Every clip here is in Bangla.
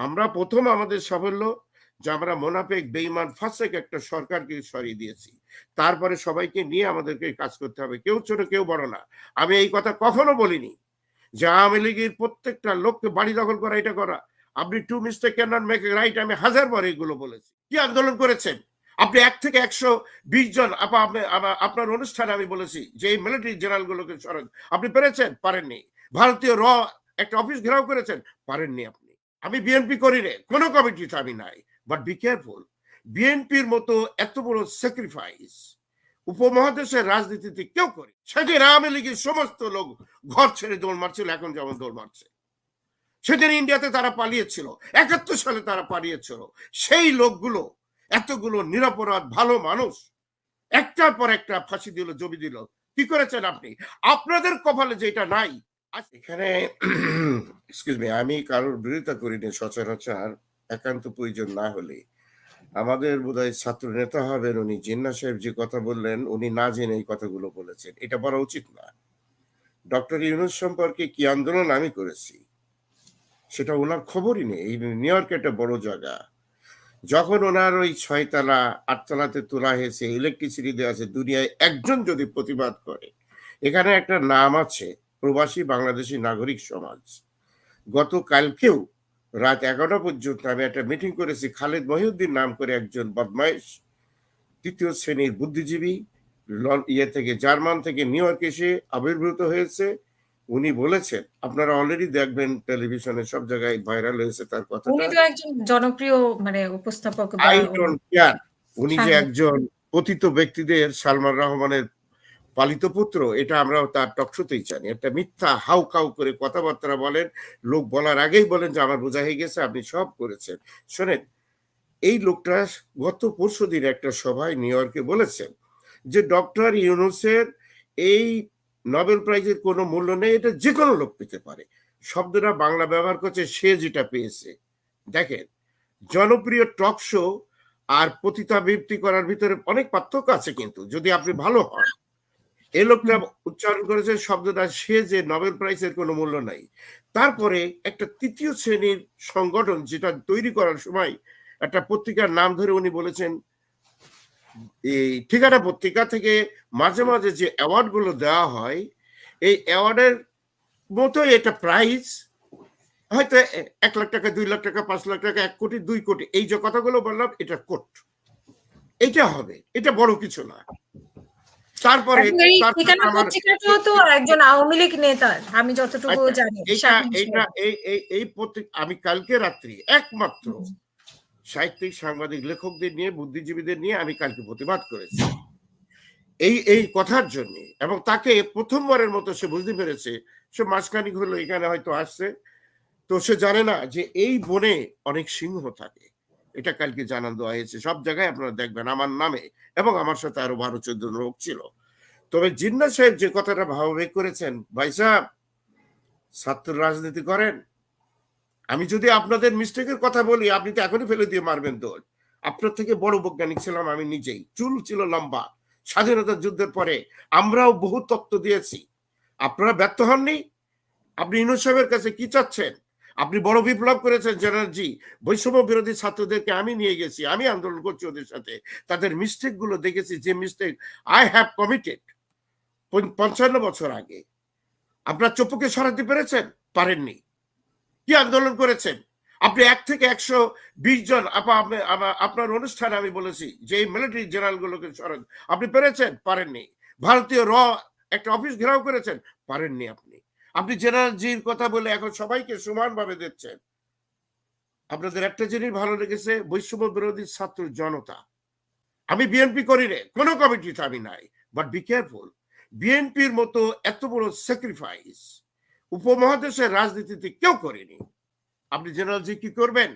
আমরা প্রথম আমাদের সাফল্য যে আমরা মোনাফেক বেঈমান ফাসেক একটা সরকারকে সরিয়ে দিয়েছি। তারপরে সবাইকে নিয়ে আমাদেরকে কাজ করতে হবে, কেউ ছোট কেউ বড় না। আমি এই কথা কখনো বলিনি যে আওয়ামী লীগের প্রত্যেকটা লোককে বাড়ি দখল করা, এটা করা। আপনি two mistake can not make a right, আমি হাজারবার এগুলো বলেছি। কি আন্দোলন করেছেন আপনি? 1 থেকে 120 জন আপনার অনুষ্ঠানে আমি বলেছি যে এই মিলিটারি জেনারেল গুলোকে সরান। আপনি পেরেছেন? পারেননি। ভারতীয় একটা অফিস ঘেরাও করেছেন? পারেননি আপনি। আমি বিএনপি করি রে, কোনো কমিটিতে আমি নাই। বাট বি কেয়ারফুল, বিএনপির মতো এত বড় স্যাক্রিফাইস উপমহাদেশের রাজনীতিতে কেউ করে। সেদিন আওয়ামী লীগের সমস্ত লোক ঘর ছেড়ে দৌড় মারছিল, এখন যেমন দৌড় মারছে। সেদিন ইন্ডিয়াতে তারা পালিয়েছিল, 71 সালে তারা পালিয়েছিল। সেই লোকগুলো, এতগুলো নিরপরাধ ভালো মানুষ, একটার পর একটা ফাঁসি দিল, জমি দিল। কি করেছেন আপনি? আপনাদের কপালে যেটা নাই। এখানে এক্সকিউজ মি, আমি কারোর বিরোধিতা করিনি সচরাচর, একান্ত প্রয়োজন না হলে। আমাদের বোধহয় ছাত্র নেতা হবেন উনি, জিন্নাহ সাহেব যে কথা বললেন, উনি না জেনে এই কথাগুলো বলেছেন, এটা বলা উচিত না। ডক্টর ইউনূস সম্পর্কে কি আন্দোলন আমি করেছি সেটা ওনার খবরই নেই। এই নিউ ইয়র্ক একটা বড় জায়গা, যখন ওনার ওই 6 তলা 8 তলাতে তোলা হয়েছে, ইলেকট্রিসিটি দেওয়া আছে, দুনিয়ায় একজন যদি প্রতিবাদ করে, এখানে একটা নাম আছে প্রবাসী বাংলাদেশি নাগরিক সমাজ। গতকালকেও রাত 11টা পর্যন্ত আমি একটা মিটিং করেছি, খালেদ মহিউদ্দিন নাম করে একজন বদমাইশ 3য় শ্রেণীর বুদ্ধিজীবী ইয়ে থেকে, জার্মান থেকে নিউ ইয়র্ক এসে আবির্ভূত হয়েছে। উনি বলেছেন, আপনারা অলরেডি দেখবেন টেলিভিশনে সব জায়গায় ভাইরাল হয়েছে তার কথাটা। উনি তো একজন জনপ্রিয় মানে উপস্থাপক বা আই ডোন্ট কেয়ার। উনি যে একজন পতিত ব্যক্তিদের সালমান রহমানের পালিত পুত্র, এটা আমরা তার টকশোতেই জানি। একটা মিথ্যা হাউ কাউ করে কথাবার্তা বলেন, লোক বলার আগেই বলেন যে আমার বোঝা হয়ে গেছে, আপনি সব করেছেন। শোনেন, এই লোকটা গত পরশুদিন একটা সভায় নিউ ইয়র্কে বলেছেন যে ডক্টর ইউনূসের এই নোবেল প্রাইজের কোনো মূল্য নেই, এটা যে কোনো লোক পেতে পারে। শব্দটা বাংলা ব্যবহার করছে সে যেটা পেয়েছে। দেখেন, জনপ্রিয় টক শো আর পতিতাবৃত্তি করার ভিতরে অনেক পার্থক্য আছে, কিন্তু যদি আপনি ভালো হন। এই লোকটা উচ্চারণ করেছে শব্দটা সে যে নোবেল প্রাইজের কোনো মূল্য নাই। তারপরে একটা 3য় শ্রেণীর সংগঠন যেটা তৈরি করার সময় একটা পত্রিকার নাম ধরে উনি বলেছেন, এই ঠিকানা পত্রিকা থেকে মাঝে মাঝে যে অ্যাওয়ার্ড গুলো দেওয়া হয়, এই অ্যাওয়ার্ডের মতোই এটা প্রাইজ, হয়তো 1 লাখ টাকা, 2 লাখ টাকা, 5 লাখ টাকা, 1 কোটি, 2 কোটি, এই যে কথাগুলো বললাম, এটা কোট, এটা হবে, এটা বড় কিছু না। তারপরে ঠিকানা পত্রিকাটাও তো একজন আওয়ামী লীগ নেতার, আমি যতটুকু জানি। এই পত্রিকা আমি কালকে রাত্রি একমাত্র সাহিত্যিক, সাংবাদিক, লেখকদের নিয়ে, বুদ্ধিজীবীদের নিয়ে আমি কালকে প্রতিবাদ করেছি এই কথার জন্য। এবং তাকে প্রথমবারের মতো সে বুঝতে পেরেছে, সে মাসখানিক হলো এখানে হয়তো আসছে, তো সে জানে না যে এই বনে অনেক সিংহ থাকে। এটা কালকে জানান দেওয়া হয়েছে সব জায়গায়, আপনারা দেখবেন আমার নামে, এবং আমার সাথে আরো 12-14 লোক ছিল। তবে জিন্নাহ সাহেব যে কথাটা ভাবাবেগ করেছেন, ভাই সাহেব ছাত্র রাজনীতি করেন, আমি যদি আপনাদের মিস্টেকের কথা বলি, আপনি তো এখনই ফেলে দিয়ে মারবেন দৌড়। আপনার থেকে বড় বৈজ্ঞানিক ছিলাম আমি নিজেই, চুল ছিল লম্বা। স্বাধীনতা যুদ্ধের পরে আমরাও বহু তত্ত্ব দিয়েছি, আপনারা ব্যর্থ হননি। আপনি ইউনূস সাহেবের কাছে কি চাচ্ছেন? আপনি বড় বিপ্লব করেছেন জেনারেলজি, বৈষম্য বিরোধী ছাত্রদেরকে আমি নিয়ে গেছি, আমি আন্দোলন করছি ওদের সাথে, তাদের মিস্টেক গুলো দেখেছি, যে মিস্টেক আই হ্যাভ কমিটেড 55 বছর আগে। আপনার চুপুকে সরাতে পেরেছেন? পারেননি। কি আন্দোলন করেছেন আপনি? 1 থেকে 120 জন আপনার অনুষ্ঠানে আমি বলেছি যে এই মিলিটারি জেনারেল গুলোকে সরান। আপনি পেরেছেন? পারেননি। ভারতীয় একটা অফিস ঘেরাও করেছেন? পারেননি আপনি জেনারেল জির কথা বলে এখন সবাইকে সমানভাবে দিচ্ছেন। আপনাদের একটা জিনিস ভালো লেগেছে, বৈষম্য বিরোধী ছাত্র জনতা। আমি বিএনপি করি রে, কোনো কমিটিতে আমি নাই। বাট বি কেয়ারফুল, বিএনপির মতো এত বড় স্যাক্রিফাইস উপমহাদেশের রাজনীতিতে কেউ করেনি। আপনি জেনারেল জি কি করবেন?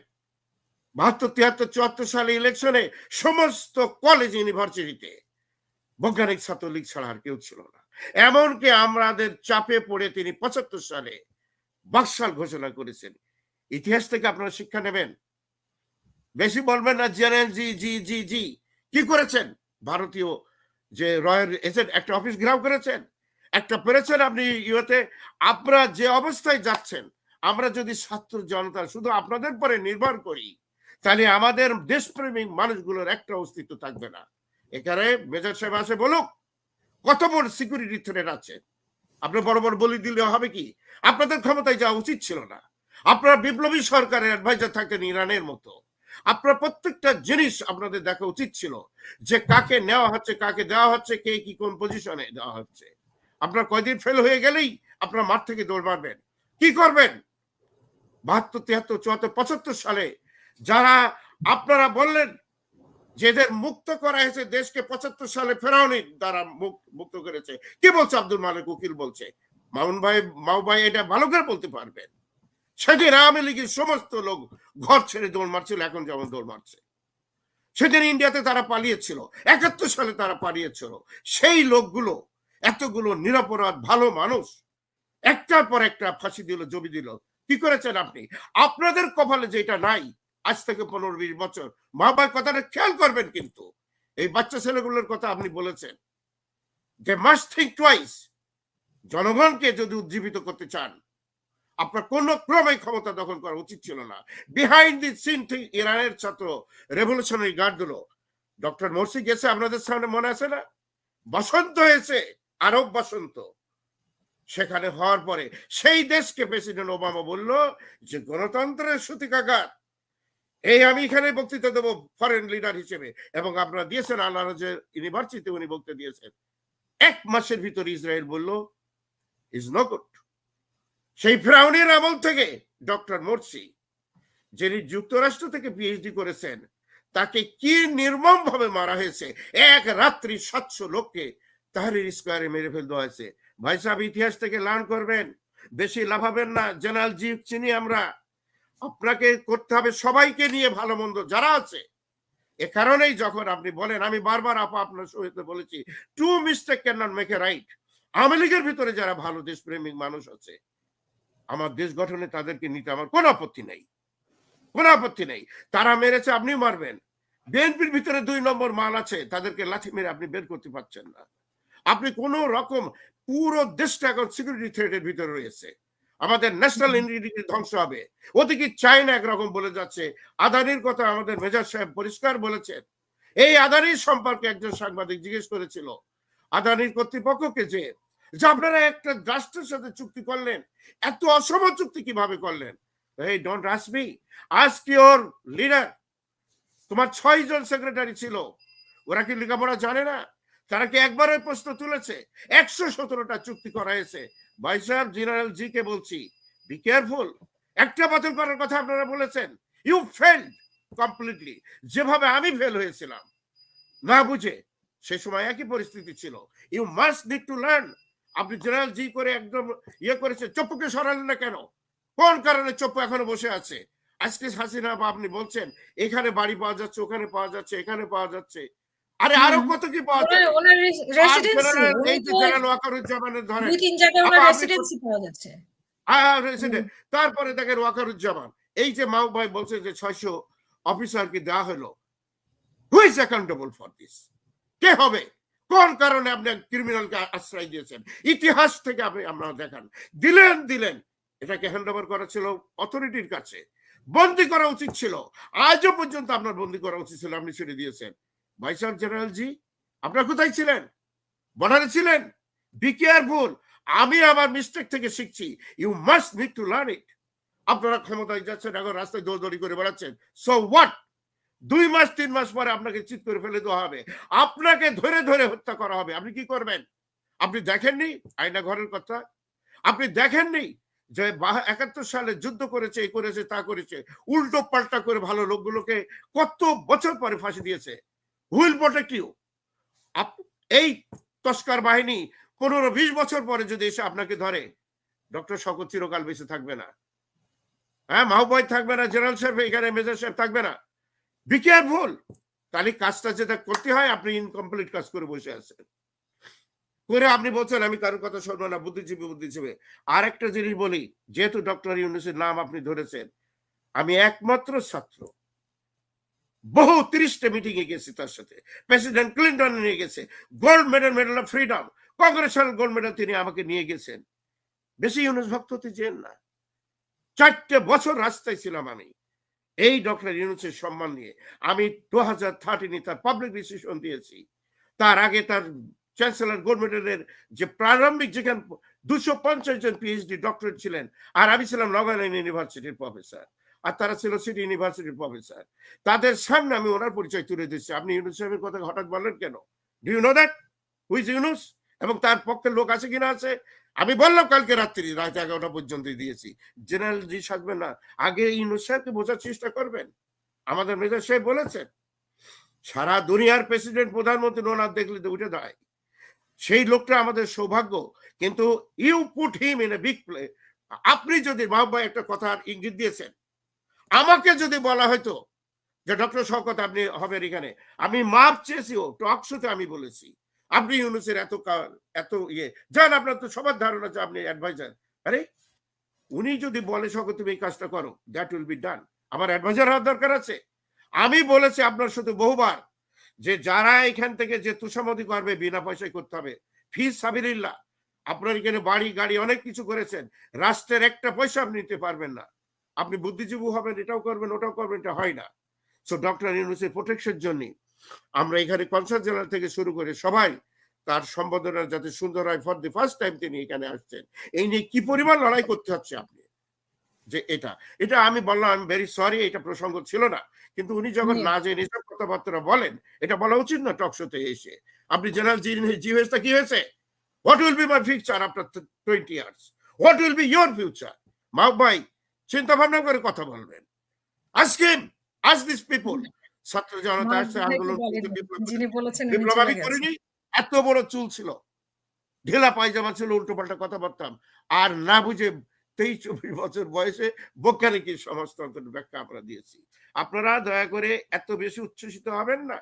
72, 73, 74 সালে ইলেকশনে সমস্ত কলেজ ইউনিভার্সিটিতে বৈজ্ঞানিক ছাত্রলীগ ছাড়া আর কেউ ছিল না। এমনকি আমাদের চাপে পড়ে তিনি 75 সালে বাকশাল ঘোষণা করেছেন। ইতিহাস থেকে আপনারা শিক্ষা নেবেন। বেশি বলবেন না জেনারেল জি জি জি জি। কি করেছেন? ভারতীয় যে রয়্যাল এজেন্ট একটা অফিস ঘেরাও করেছেন, একটা পেরেছেন আপনি ইউতে। আপনারা যে অবস্থায় যাচ্ছেন, আমরা যদি ছাত্র জনতা শুধু আপনাদের পরে নির্ভর করি, তাহলে আমাদের দেশপ্রেমিক মানুষগুলোর একটা অস্তিত্ব থাকবে না। এখানে মেজর সাহেব আসে বলুক কত বড় সিকিউরিটি থ্রেট আছে। আপনি বড় বড় বলি দিলে হবে কি? আপনাদের ক্ষমতায় যাওয়া উচিত ছিল না। আপনারা বিপ্লবী সরকারের অ্যাডভাইজার থাকতেন ইরানের মতো। আপনার প্রত্যেকটা জিনিস আপনাদের দেখা উচিত ছিল, যে কাকে নেওয়া হচ্ছে, কাকে দেওয়া হচ্ছে, কে কি কোন পজিশনে দেওয়া হচ্ছে। আপনার কয়দিন ফেল হয়ে গেলেই আপনার মাঠ থেকে দৌড় মারবেন। কি করবেন? 72, 73, 74, 75 সালে যারা আপনারা বললেন যে এদের মুক্ত করা হয়েছে দেশকে, 75 সালে ফেরাউনি দ্বারা মুক্ত করেছে। কি বলছে আব্দুল মালিক উকিল? বলছে মাউ ভাই এটা ভালো করে বলতে পারবেন। সেদিন আওয়ামী লীগের সমস্ত লোক ঘর ছেড়ে দৌড় মারছিল, এখন যেমন দৌড় মারছে। সেদিন ইন্ডিয়াতে তারা পালিয়েছিল, 71 সালে তারা পালিয়েছিল। সেই লোকগুলো, এতগুলো নিরপরাধ ভালো মানুষ, একটার পর একটা ফাঁসি দিল, জমি দিল। কি করেছেন আপনি? আপনাদের কপালে যেটা নাই, আজ থেকে 15-20 বছর মা বাবার কথাটা খেয়াল করবেন। কিন্তু এই বাচ্চা ছেলেগুলোর কথা আপনি বলেছেন, দে মাস্ট থিঙ্ক টুয়াইস। জনগণকে যদি উজ্জীবিত করতে চান, আপনার কোন ক্রমে ক্ষমতা দখল করা উচিত ছিল না। বিহাইন্ড দি সিন ঠিক ইরানের ছাত্র রেভলিউশনারি গার্ড গুলো, ডক্টর মোরসি গেছে আপনাদের সামনে, মনে আছে না? বসন্ত হয়েছে, আরব বসন্ত। সেখানে হওয়ার পরে সেই দেশকে প্রেসিডেন্ট ওবামা বলল যে গণতন্ত্রের সূতিকাগার। এই আমি এখানে বক্তৃতা দেবো ফরেন লিডার হিসেবে, এবং আপনারা দিয়েছেন আল আজহার ইউনিভার্সিটি, উনি বক্তৃতা দিয়েছেন। 1 মাসের ভিতরে ইসরায়েল বলল ইজ নো গুড। সেই ফিরআউনের আমল থেকে ডক্টর মোরসি, যিনি যুক্তরাষ্ট্র থেকে পিএইচডি করেছেন, তাকে কি নির্মম ভাবে মারা হয়েছে। এক রাত্রি 700 লোককে তাহরির স্কোয়ারে মেরে ফেলতে হয়েছে। ভাই সাহেব, ইতিহাস থেকে লার্ন করবেন, বেশি লাফাবেন না। জেনারেল জি চিনি আমরা। আপনাকে করতে হবে সবাইকে নিয়ে, ভালো মন্দ যারা আছে। এ কারণেই যখন আপনি বলেন, আমি বারবার আপনার সহিত বলেছি, two mistake can not make a right. আওয়ামী লীগের ভিতরে যারা ভালো দেশপ্রেমিক মানুষ আছে, আমার দেশ গঠনে তাদেরকে নিতে আমার কোনো আপত্তি নেই, কোনো আপত্তি নেই। তারা মেরেছে, আপনিও মারবেন। বিএনপির ভিতরে 2 নম্বর মাল আছে, তাদেরকে লাঠি মেরে আপনি বের করতে পারছেন না। আপনি কোন রকম, পুরো দেশটা এখন সিকিউরিটি থ্রেটের ভিতরে রয়েছে। আমাদের ন্যাশনাল ইন্টিগ্রিটি ধ্বংস হবে। ওদিকে চায়না একরকম বলে যাচ্ছে। আদানির কথা আমাদের মেজর সাহেব পরিষ্কার বলেছেন। এই আদানির সম্পর্কে একজন সাংবাদিক জিজ্ঞেস করেছিল আদানির কর্তৃপক্ষকে যে আপনারা একটা রাষ্ট্রের সাথে চুক্তি করলেন, এত অসম চুক্তি কিভাবে করলেন? এই don't ask me, ask your leader. তোমার 6 জন সেক্রেটারি ছিল, ওরা কি লেখাপড়া জানে না? তারা কি একবার ওই প্রশ্ন তুলেছে? 117টা চুক্তি করা হয়েছে। ভাই সাহেব, জেনারেল জি কে বলছি, বি কেয়ারফুল। একটা বাতিল করার কথা আপনারা বলেছেন। ইউ ফেলড কমপ্লিটলি, যেভাবে আমি ফেল হয়েছিলাম না বুঝে। সে সময় একই পরিস্থিতি ছিল। You must need to learn. আপনি জেনারেল জি করে একদম ইয়ে করেছে। চপ্পুকে সরালেন না কেন? কোন কারণে চপ্পু এখনো বসে আছে? আজকে হাসিনা আপনি বলছেন এখানে বাড়ি পাওয়া যাচ্ছে, ওখানে পাওয়া যাচ্ছে, এখানে পাওয়া যাচ্ছে। আরে আরো কত কি পাওয়া যায়। ওনার রেসিডেন্সি, এই যে জেনারেল ওয়াকারুজ্জামানের ধরেন, 2-3 জায়গায় ওনার রেসিডেন্সি পাওয়া যাচ্ছে। তারপরে দেখেন ওয়াকারুজ্জামান, এই যে মাও ভাই বলছে যে 600 অফিসারকে দেওয়া হলো, who is accountable for this? কে হবে? কোন কারণে আপনি ক্রিমিনালকে আশ্রয় দিয়েছেন? ইতিহাস থেকে আপনি আমরা দেখান। দিলেন এটাকে হ্যান্ড ওভার করা ছিল অথরিটির কাছে, বন্দি করা উচিত ছিল। আজও পর্যন্ত আপনার বন্দি করা উচিত ছিল, আপনি ছেড়ে দিয়েছেন। ভাইস জেনারেল জি, আপনার কোথায় ছিলেন? বর্ডারে ছিলেন। Be careful. আমি আমার মিস্টেক থেকে শিখছি। You must need to learn it. আপনারা ক্ষমতায় যাচ্ছেন, এখন রাস্তায় দৌড়দৌড়ি করে বেড়াচ্ছেন। So what? 2 মাস 3 মাস পরে আপনাকে চিৎ করে ফেলে দেওয়া হবে, আপনাকে ধরে ধরে হত্যা করা হবে। আপনি কি করবেন? আপনি দেখেননি আয়না ঘরের কথা? আপনি দেখেননি যে 71 সালে যুদ্ধ করেছে, এই করেছে, তা করেছে, উল্টো পাল্টা করে ভালো লোকগুলোকে কত বছর পরে ফাঁসি দিয়েছে। Will protect you? এই তস্কর বাহিনী 15-20 বছর পরে যদি এসে আপনাকে ধরে, ডক্টর শওকত চিরকাল বেঁচে থাকবে না। হ্যাঁ, মাহবুব থাকবে না, জেনারেল সাহেব এখানে মেজর সাহেব থাকবে না। Be careful. তাহলে কাজটা যেটা করতে হয়, আপনি ইনকমপ্লিট কাজ করে বসে আছেন। করে আপনি বলছেন আমি কারোর কথা শুনবো না, বুদ্ধিজীবী। আর একটা জিনিস বলি, যেহেতু ডক্টর ইউনূসের নাম আপনি ধরেছেন, আমি একমাত্র ছাত্র, বহু 30টা মিটিং এ গেছি তার সাথে। প্রেসিডেন্ট ক্লিন্টন নিয়ে গেছে, gold medal of freedom, Congressional gold medal তিনি আমাকে নিয়ে গেছেন। বেশি ইউনূস ভক্ত হতে চেন না। 4টে বছর রাস্তায় ছিলাম আমি এই ডক্টর ইউনূসের সম্মান নিয়ে। আমি 2013 তার পাবলিক ডিসিশন দিয়েছি। তার আগে তার চ্যান্সেলর গভর্নমেন্টের যে প্রারম্ভিক যেখানে 250 জন পিএইচডি ডক্টরেট ছিলেন, আর আমি ছিলাম নগাল্যান্ড ইউনিভার্সিটির প্রফেসর, আর তারা ছিল সিটি ইউনিভার্সিটির প্রফেসর। তাদের সামনে আমি ওনার পরিচয় তুলে দিচ্ছি। আপনি ইউনূস সাহেবের কথা হঠাৎ বললেন কেন? Do you know that who is Yunus? এবং তার পক্ষের লোক আছে কিনা আছে? আমি বললাম কালকে রাত্রি রাত 11টা পর্যন্ত দিয়েছি। জেনারেল জি আসবেন না, আগে ইউনূস সাহেবকে বোঝার চেষ্টা করবেন। আমাদের মেজর সাহেব বলেছেন সারা দুনিয়ার প্রেসিডেন্ট প্রধানমন্ত্রী ওনার দেখলে তো উঠে দাঁড়ায়। সেই লোকটা আমাদের সৌভাগ্য। কিন্তু you put him in a big play. আপনি যদি মাহবুব ভাই একটা কথার ইঙ্গিত দিয়েছেন, আমাকে যদি বলা হয়তো যে ডক্টর শওকত আপনি হবেন এখানে, আমি মাপ চেয়েছিও টক শোতে আমি বলেছি আপনি ইউনূসের এত ইয়ে যান, আপনার তো সবার ধারণা যে আপনি অ্যাডভাইজার। আরে উনি যদি বলে শওকত তুমি এই কাজটা করো, দ্যাট উইল বি ডান। আমার অ্যাডভাইজার হওয়ার দরকার আছে? আমি বলেছি আপনার সাথে বহুবার যে যারা এখান থেকে যে তুষামতি করবে বিনা পয়সায় করতে হবে, ফিস সাবিলিল্লাহ। আপনার এখানে বাড়ি গাড়ি অনেক কিছু করেছেন, রাষ্ট্রের একটা পয়সা আপনি নিতে পারবেন না। আপনি বুদ্ধিজীবী হবেন, এটাও করবেন ওটাও করবেন, এটা হয় না। সো ডক্টর ইউনূসের প্রোটেকশনের জন্য আমরা এখানে কনসার্ট জেলার থেকে শুরু করে সবাই তার সম্বোধনা যাতে সুন্দর হয়। ফর দি ফার্স্ট টাইম তিনি এখানে আসছেন, এই নিয়ে কি পরিমাণ লড়াই করতে হচ্ছে আপনি যে এটা এটা আমি বললাম আমি ভেরি সরি, এটা প্রসঙ্গ ছিল না। কিন্তু উনি যখন না জেনে এসব কথাবার্তা বলেন, এটা বলা উচিত না টক শোতে এসে। আপনি জেনারেল জি হয়েছে কি হয়েছে? What will be my future after 20 years? What will be your future? Mahbub ভাই চিন্তা ভাবনা করে কথা বলবেন। আজকে আজ দিস পিপল ছাত্র জনতা আসছে আন্দোলন বিপ্লব আমি করিনি। এত বড় চুল ছিল, ঢেলা পায়জামা ছিল, উল্টো পাল্টা কথা বলতাম, আর না বুঝে 23-24 বছর বয়সে বৈজ্ঞানিক সমাজতন্ত্রের ব্যাখ্যা আমরা দিয়েছি। আপনারা দয়া করে এত বেশি উচ্ছ্বসিত হবেন না।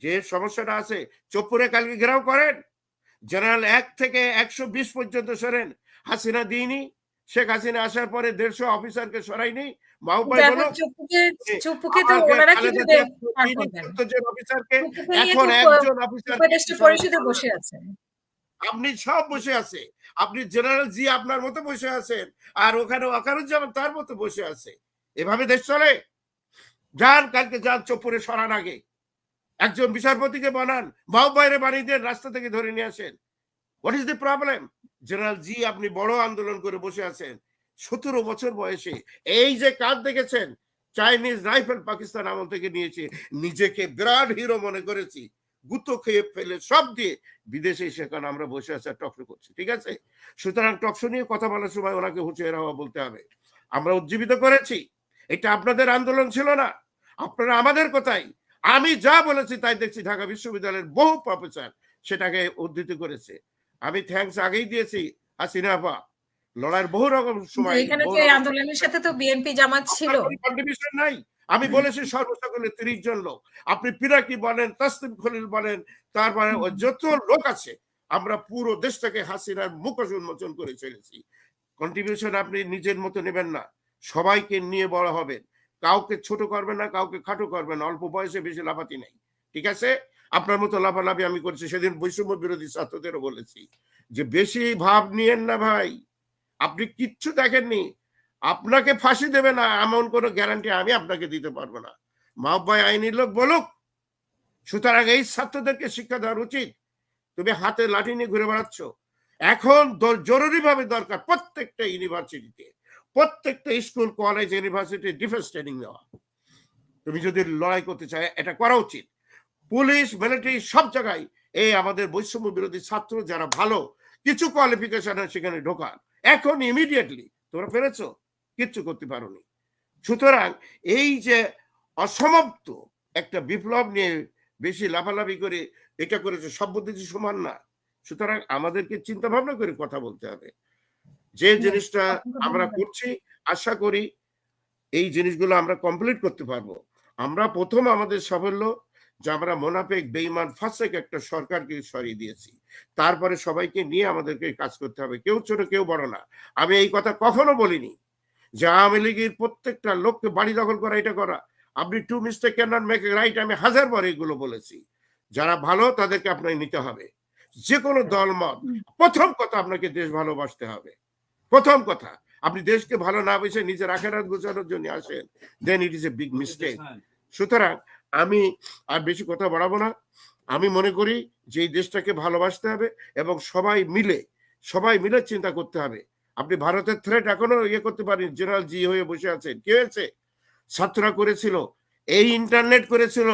যে সমস্যাটা আছে চোপড়ে কালকে ঘেরাও করেন, জেনারেল 1 থেকে 120 পর্যন্ত সরেন। হাসিনা দিইনি, শেখ হাসিনা আসার পরে 150 অফিসারকে সরাইনি। মাহবুব ভাই বলো অফিসারকে এখন একজন অফিসার বসে আছে। আপনি সব বসে আছে। আপনি জেনারেল জি আপনার মতো বসে আছেন, আর ওখানে ওয়াকারুজ্জামান তার মতো বসে আছে। এভাবে দেশ চলে? যান কালকে যান, চোপড়ে সরান আগে একজন বিচারপতিকে বানান, মাহবুব ভাইরে বানিয়ে দেন, রাস্তা থেকে ধরে নিয়ে আসেন। What is the problem? General ji আপনি বড় আন্দোলন করে বসে আছেন 17 বছর বয়সে। এই যে কাজ দেখেছেন, চাইনিজ রাইফেল পাকিস্তান আমল থেকে নিয়েছে, নিজেকে বিরাট হিরো মনে করেছি, গুতো খেয়ে ফেলে সব দিয়ে বিদেশে সেখানে আমরা বসে আছি টকশো করছি। ঠিক আছে, সুতরাং টকশো নিয়ে কথা বলার সময় ওনাকে হুঁচিয়ে হওয়া বলতে হবে। আমরা উজ্জীবিত করেছি, এটা আপনাদের আন্দোলন ছিল না, আপনারা আমাদের কথাই। আমি যা বলেছি তাই দেখছি ঢাকা বিশ্ববিদ্যালয়ের বহু প্রফেসর সেটাকে উদ্ধৃত করেছে। আমি থ্যাঙ্কস আগেই দিয়েছি হাসিনা আপা, লড়াইয়ের বহু রকম সময় এখানে যে আন্দোলনের সাথে তো বিএনপি জামাত ছিল, কন্ট্রিবিউশন নাই। আমি বলেছি সর্বসকলে 30 জন লোক, আপনি পিরাকি বলেন, তাসলিম খলিল বলেন, তারপরে যত লোক আছে আমরা পুরো দেশটাকে হাসিনার মুখোশ উন্মোচন করে চলেছি। কন্ট্রিবিউশন আপনি নিজের মতো নেবেন না, সবাইকে নিয়ে বড় হবেন, কাউকে ছোট করবেন না, কাউকে খাটো করবেন না, অল্প বয়সে বেশি লাফাতি নাই। ঠিক আছে, আপনার মতো লাফালাফি আমি করছি। সেদিন বৈষম্য বিরোধী ছাত্রদেরও বলেছি যে বেশি ভাব নিয়েন না ভাই, আপনি কিচ্ছু দেখেননি, আপনাকে ফাঁসি দেবে না এমন কোনো গ্যারান্টি আমি আপনাকে দিতে পারবো না। মাহবুব ভাই আইনি লোক বলুক। সুতরাং এই ছাত্রদেরকে শিক্ষা দেওয়া উচিত। তুমি হাতে লাঠি নিয়ে ঘুরে বেড়াচ্ছ, এখন জরুরিভাবে দরকার প্রত্যেকটা ইউনিভার্সিটিতে, প্রত্যেকটা school college university defence training দেওয়া। তুমি যদি লড়াই করতে চাই এটা করা উচিত। পুলিশ মিলিটারি সব জায়গায় এই আমাদের বৈষম্য বিরোধী ছাত্র যারা ভালো কিছু কোয়ালিফিকেশন সেখানে ঢোকার, এখন ইমিডিয়েটলি তোমরা পেরেছো, কিচ্ছু করতে পারোনি। সুতরাং এই যে অসমাপ্ত একটা বিপ্লব নিয়ে বেশি লাফালাফি করে এটা করেছে, সব বুদ্ধি সমান না। সুতরাং আমাদেরকে চিন্তা ভাবনা করে কথা বলতে হবে। যে জিনিসটা আমরা করছি আশা করি এই জিনিসগুলো আমরা কমপ্লিট করতে পারবো। আমরা প্রথম আমাদের সাফল্য যে আমরা মোনাফেক বেঈমান ফাসেক একটা সরকারকে সরিয়ে দিয়েছি, তারপরে সবাইকে নিয়ে আমাদেরকে কাজ করতে হবে, কেউ ছোট কেউ বড় না। আমি এই কথা কখনো বলিনি যে আওয়ামী লীগের প্রত্যেকটা লোককে বাড়ি দখল করা এটা করা। আপনি two mistake can not make a right, আমি 1000 বার এগুলো বলেছি। যারা ভালো তাদেরকে আপনাকে নিতে হবে, যে কোনো দলমত। প্রথম কথা আপনাকে দেশ ভালোবাসতে হবে, প্রথম কথা। আপনি দেশকে ভালো না বেসে নিজের আখেরাত গোছানোর জন্য আসেন, then it is a big mistake. সুতরাং আমি আর বেশি কথা বাড়াবো না। আমি মনে করি যে এই দেশটাকে ভালোবাসতে হবে এবং সবাই মিলে চিন্তা করতে হবে। আপনি ভারতের থ্রেট এখনো করতে পারেন, জেনারেল জি হয়ে বসে আছেন, কি হয়েছে? ছাত্ররা করেছিল, এই ইন্টারনেট করেছিল,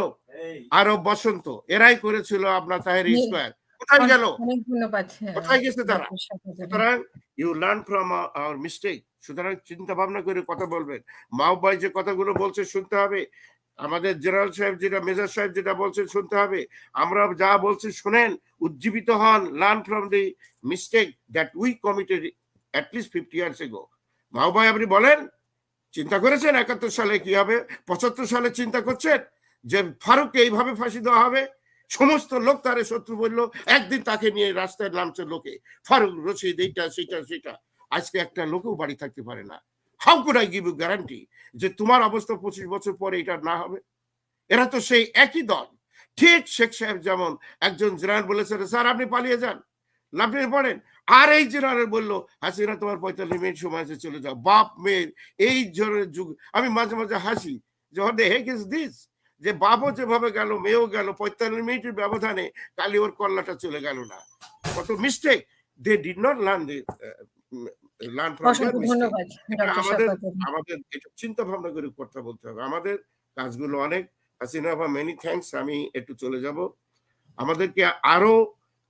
আরব বসন্ত, এরাই করেছিল আপনার তাহেরি স্কোয়ার। কোথায় গেল? অনেক ধন্যবাদ। কোথায় গেছে তারা? ডক্টর শওকত আলী। সুতরাং you learn from our mistake. সুতরাং চিন্তা ভাবনা করে কথা বলবেন। মাহবুব ভাই যে কথাগুলো বলছে শুনতে হবে, আমাদের জেনারেল সাহেব যেটা, মেজর সাহেব যেটা বলছে শুনতে হবে। আমরা যা বলছি শুনেন, উজ্জীবিত হন, learn from the mistake that we committed at least 50 years ago. Mahbub ভাই আপনি বলেন, চিন্তা করেছেন 71 সালে কি হবে? 75 সালে চিন্তা করছেন যে ফারুককে এইভাবে ফাঁসি দেওয়া হবে? সমস্ত লোক তারে শত্রু বললো, একদিন তাকে নিয়ে রাস্তায় নামছে লোকে, ফারুক রশিদ এইটা সেটা। আজকে একটা লোকেও বাড়ি থাকতে পারে না। How could I give you guarantee যে তোমার অবস্থা 25 বছর পরে এটা না হবে? এরা তো সেই একই দল। ঠিক শেখ সাহেব যেমন একজন জেনারেল বলেছেন, স্যার আপনি পালিয়ে যান, লাফিয়ে পড়েন, আর এই জেনারেল বললো, হাসিনা তোমার 45 মিনিট সময় আছে, চলে যাও। বাপ মেয়ের এই ধরনের যুগ। আমি মাঝে মাঝে হাসি যে what the Heck is this, যে বাপও যেভাবে গেল, মেয়েও গেল, 45 মিনিটের ব্যবধানে কালি ওর কল্লাটা চলে গেল না। কত mistake, they did not learn from their mistake. ধন্যবাদ ডক্টর শওকত আলী। আমাদের এটা চিন্তা ভাবনা করে কথা বলতে হবে। আমাদের কাজগুলো অনেক। হাসিনা বা মেনি থ্যাঙ্কস। আমি একটু চলে যাব। আমাদেরকে আরো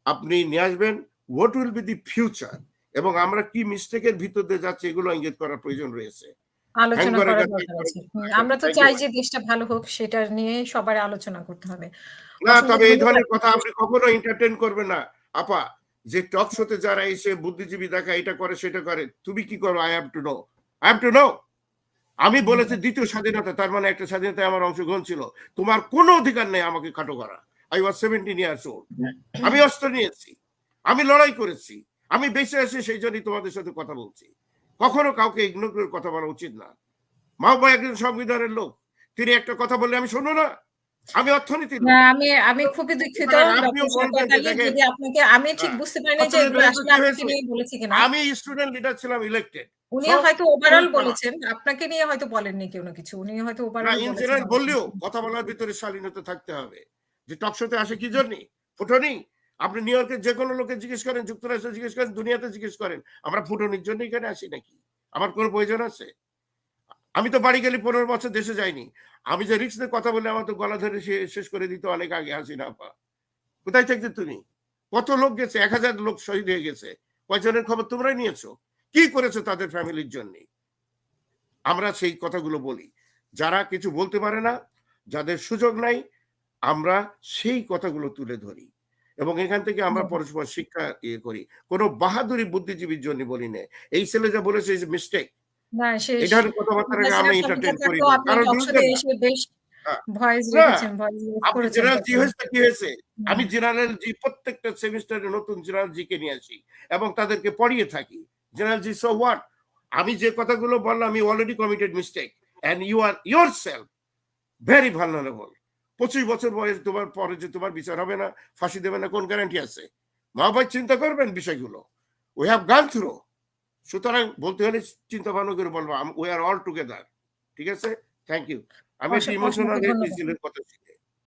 আপনি নিয়ে আসবেন what will B the future, এবং আমরা কি মিস্টেকের ভিতর দিয়ে যাচ্ছি এগুলো ইঙ্গিত করার প্রয়োজন রয়েছে। আলোচনা করার দরকার আছে। আমরা তো চাই যে দেশটা ভালো হোক, সেটা নিয়ে সবার আলোচনা করতে হবে। না, অসংখ্য তবে এই ধন্যবাদ। ধরনের কথা আপনি কখনো এন্টারটেইন করবেন না আপা। যে টক শোতে যারা এসে বুদ্ধিজীবী দেখা, এটা করে সেটা করে, তুমি কি করো? I have to know. আমি বলেছি দ্বিতীয় স্বাধীনতা, তার মানে একটা স্বাধীনতায় আমার অংশগ্রহণ ছিল। তোমার কোনো অধিকার নেই আমাকে খাটো করা। I was 17 years old. আমি অস্ত্র নিয়েছি, আমি লড়াই করেছি, আমি বেঁচে আছি, সেই জন্যই তোমাদের সাথে কথা বলছি। কখনো কাউকে ইগনোর করে কথা বলা উচিত না। মাহবুব ভাই একজন সংবিধানের লোক, তিনি একটা কথা বললে আমি শুনবো না? আমি অর্থনীতি না, আমি খুবই দুঃখিত আপনিও ডক্টর বলবেন শওকত যে আলী, দেখেন, যদি আপনাকে আমি ঠিক বুঝতে পারিনি যে আপনাদের এগুলো দায়িত্ব আসলে কি আপনাকে হয়েছে? নিয়ে বলেছি কিনা। আমি স্টুডেন্ট লিডার ছিলাম, ইলেক্টেড। উনি হয়তো ওভারঅল বলেছেন, আপনাকে নিয়ে হয়তো বলেননি কেউ না কিছু। উনি হয়তো না, ওভারঅল ইন বলেছেন। জেনারেল বললেও কথা বলার ভিতরে শালীনতা থাকতে হবে। যে টক শোতে আসে কি জন্য? ফুটনি। আপনি নিউ ইয়র্কের যে কোনো লোকে জিজ্ঞেস করেন, যুক্তরাষ্ট্রে জিজ্ঞেস করেন, দুনিয়াতে জিজ্ঞেস করেন, আমরা ফুটনির জন্য এখানে আসি নাকি? আমার কোনো প্রয়োজন আছে? আমি তো বাড়ি গেলে 15 বছর দেশে যাইনি। আমি যে রিক্স নিয়ে কথা বলে আমার তো গলা ধরে শেষ করে দিত অনেক আগে হাসিনা আপা। কোথায় থাকতে তুমি? কত লোক গেছে, 1000 লোক শহীদ হয়ে গেছে। কয়জনের খবর তোমরাই নিয়েছো? কি করেছো তাদের ফ্যামিলির জন্য? আমরা সেই কথাগুলো বলি। যারা কিছু বলতে পারে না, যাদের সুযোগ নাই, আমরা সেই কথাগুলো তুলে ধরি এবং এখান থেকে আমরা পরস্পর শিক্ষা করি। কোনো বাহাদুরি বুদ্ধিজীবীর জন্য বলি না। এই ছেলে যা বলেছে ইজ মিস্টেক। না, শেষ এই ধরনের কথাবার্তা আমরা এন্টারটেইন করি না। আপনি কারণ টক বিরুদ্ধে শোতে না। এসে বেশ হ্যাঁ। ভয়েস না, রেখেছেন, ভয়েস রেজ আপনি করেছেন। জেনারেল জি হয়েছে কি হয়েছে? আমি জেনারেল জি প্রত্যেকটা সেমিস্টারে নতুন জেনারেল জি কে নিয়ে আসি এবং তাদেরকে পড়িয়ে থাকি। General ji so what? আমি যে কথাগুলো বললাম, you already committed mistake and you are yourself very vulnerable. 25 বছর বয়স তোমার পরে যে তোমার বিচার হবে না, ফাঁসি দেবে না, কোন গ্যারান্টি আছে? মা ভাই চিন্তা করবেন বিষয়গুলো। উই হ্যাভ গান থ্রু। সুতরাং বলতে হলে চিন্তা ভালো করে বলবো, উই আর অল টুগেদার। ঠিক আছে? Thank you. আমি একটু অসংখ্য ইমোশনাল হয়ে ধন্যবাদ। গেছিলাম কথা।